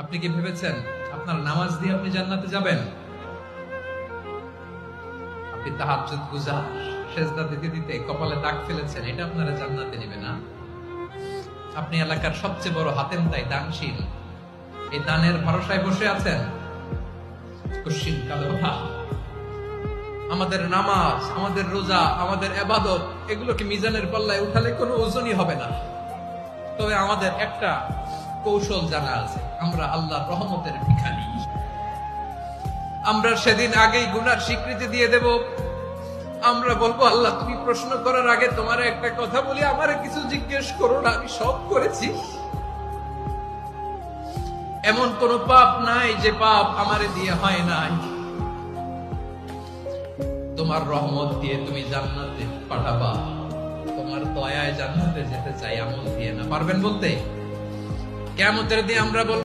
আপনি কি ভেবেছেন আপনার নামাজ দিয়ে আপনি জান্নাতে যাবেন? আপনি তাহাজ্জুদ গুজার, সেজদা দিতে দিতে কপালে দাগ ফেলেছেন, এটা আপনারা জান্নাতে নেবে না। আপনি এলাকার সবচেয়ে বড় হাতেম তাই দানশীল, এই দানের ভরসায় বসে আছেন। কুশ্চিন কালো ভাব। আমাদের নামাজ, আমাদের রোজা, আমাদের ইবাদত, এগুলোকে মিজানের পাল্লায় উঠালে কোনো ওজনই হবে না। তবে আমাদের একটা কৌশল জানা আছে, আমরা আল্লাহর রহমতের ভিখারি। আমরা সেদিন আগেই গুনার স্বীকৃতি দিয়ে দেব। আমরা বলবো, আল্লাহ তুমি প্রশ্ন করার আগে তোমার একটা কথা বলি, আমারে কিছু জিজ্ঞেস করো না, আমি সব করেছি। এমন কোন পাপ নাই যে পাপ আমারে দিয়ে হয় নাই। তোমার রহমত দিয়ে তুমি জান্নাতে পাঠাবা, তোমার দয়ায় জান্নাতে যেতে চাই, আমল দিয়ে না। পারবেন বলতে? কিয়ামতের দিন আমরা বলবো